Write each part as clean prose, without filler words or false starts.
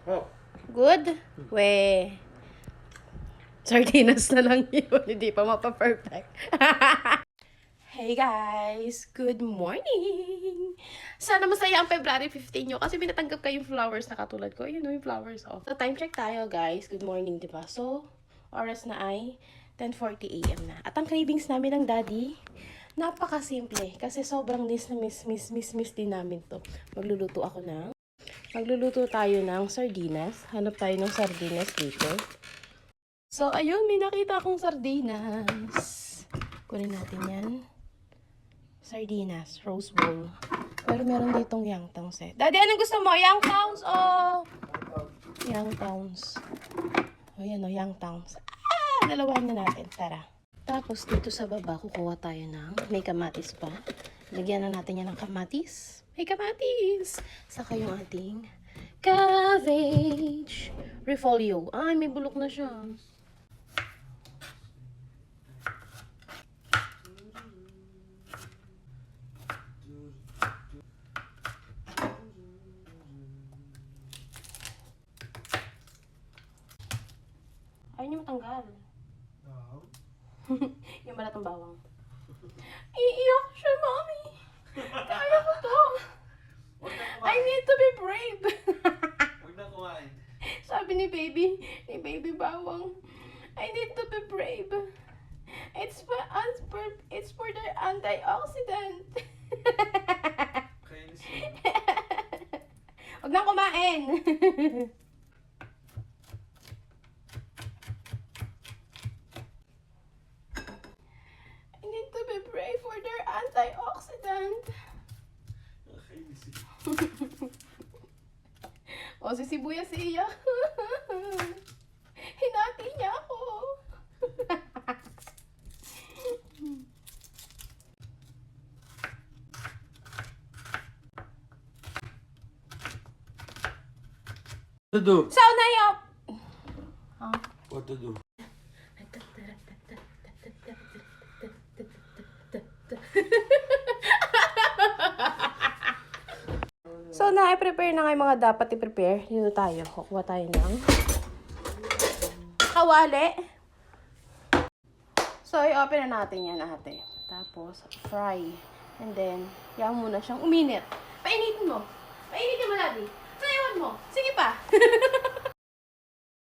Oh. Good? We. Sardinas na lang yun. Hindi pa mapa-perfect. Hey guys! Good morning! Sana masaya ang February 15 nyo kasi binatanggap kayong flowers na katulad ko. Yun yung flowers off. So, time check tayo guys. Good morning, diba? So, oras na ay 10:40 a.m. na. At ang cravings namin ng daddy, napakasimple. Kasi sobrang miss din namin to. Magluluto tayo ng sardinas. Hanap tayo ng sardinas dito. So, ayun, may nakita akong sardinas. Kunin natin yan. Sardinas, rose bowl. Pero meron ditong yangtangs eh. Daddy, anong gusto mo? Yangtangs o... Yangtangs. O yan o, yangtangs. Dalawahan na natin. Tara. Tapos dito sa baba, kukuha tayo ng... May kamatis pa. Lagyan na natin yan ng kamatis. May kamatis! Saka yung ating cabbage. Refolio. Ay, may bulok na siya. Ayaw niyo matanggal. Yung balat ng bawang. Iiyak siya, mommy. Kaya ko to. I need to be brave. Huwag na kumain. Sabi ni baby bawang, I need to be brave. It's for the antioxidant. Kainis yun. Huwag na kumain. I need to be brave for their antioxidant. Kainis yun. O, si Sibuyas iyak. Hinati niya ako. What to do? So, Nayop! What to do? So, na-prepare na nga yung mga dapat i-prepare. Dito tayo. Kukuha tayo ng kawali. So, i-open na natin yan, ate. Tapos, fry. And then, yan muna siyang uminit. Painitin mo. Painitin mo, daddy. Sayawan mo. Sige pa.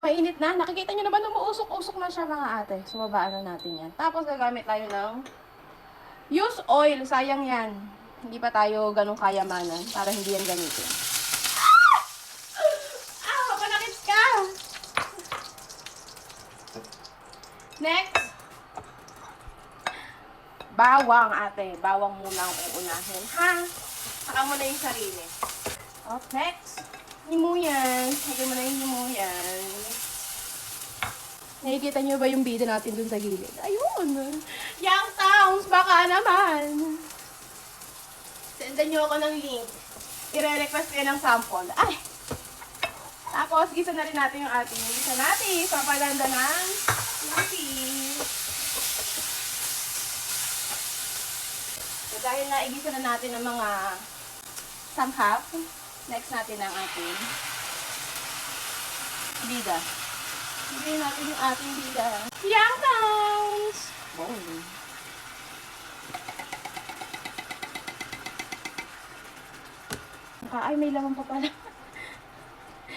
Mainit na. Nakikita nyo na ba na mausok-usok na siya, mga ate? So, babaan na natin yan. Tapos, gagamit tayo ng use oil. Sayang yan. Hindi pa tayo ganun kayamanan para hindi yan gamitin. Ah! Panakit ka! Next. Bawang, ate. Bawang muna ang uunahin, ha? Saka mo na yung sarili. Oh, next. Himuyas. Lagyan mo na yung himuyas. Nakikita niyo ba yung bida natin dun sa gilid? Ayun! Young Towns, baka naman! Sendan niyo ako ng link. I-request kayo ng sample. Ay! Tapos, gisa na rin natin yung ating gisa natin. Papalanda ng lupi. So, dahil na igisa na natin ng mga sanghap, next natin ang ating bida. Bigyan natin yung ating bida. Young Towns! Boom! Ay, may laman pa pala.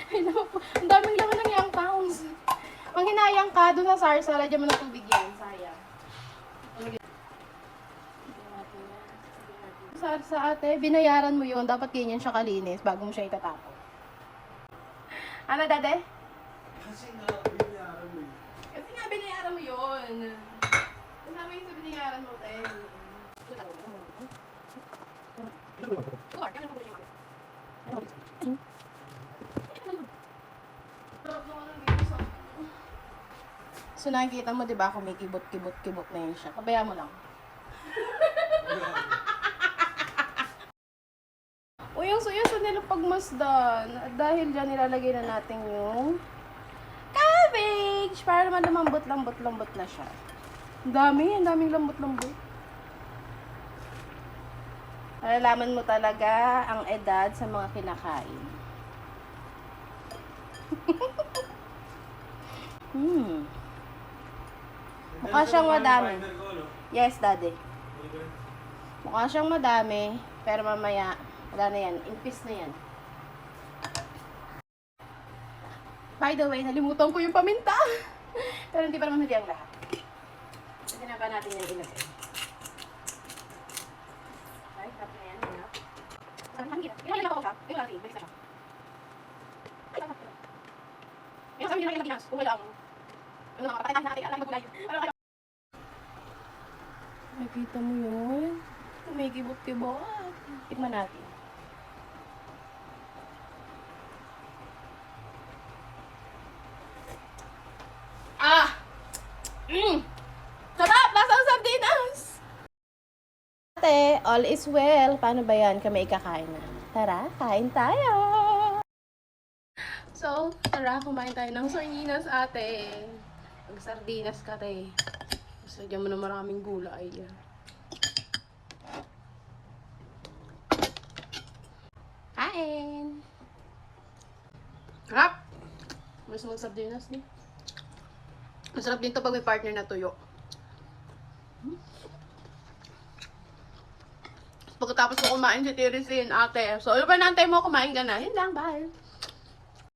May laman pa. Ang daming laman ng Young Towns. Pag hinayang ka, doon sa sarsa, lagyan mo ng tubig yan. Sayang. Sarsa, ate, binayaran mo yun. Dapat ganyan siya kalinis bago mo siya itatapon. Ano, dade? Kasi nga, binayaran mo yun. Kasi nga, binayaran mo yun. Kasama yung sa binayaran mo, te. So, nakikita mo, di ba, kung may kibot na yun siya. Pabayaan mo lang. O, yung suyo nila pagmasdan. Dahil dyan, nilalagay na natin yung cabbage. Para naman lumambot-lambot na siya. Ang daming lambot-lambot. Malalaman mo talaga ang edad sa mga kinakain. Mukha siyang madami. Finder ko, no? Yes, daddy. Mukha siyang madami, pero mamaya, wala na yan. Impis na yan. By the way, nalimutan ko yung paminta. Pero hindi pa naman huli ang lahat. Pwede na ba natin yan ilagay? Okay, tapos na yan. Ilagay ako siya. Ilagay natin. Balik na siya. Ayun, sabi nila yung kung wala ang... Ano nga, kapatay natin. Alam magulay. Nakita mo yun? May kibot-kibot. Tikman natin. Ah! Sarap! Lasang sardinas! Ate, all is well. Paano ba yan? Kami ikakain na. Tara, kain tayo! So, tara, kumain tayo ng sardinas, ate. Pag sardinas ka, te. Sadya mo na maraming gulay. Kain! Harap! Mas mag-sardinas din. Masarap din to pag may partner na tuyo. Pagkatapos ko kumain si Tirisin, ate. So, ano pa nantay mo? Kumain ka na. Yun lang, bye.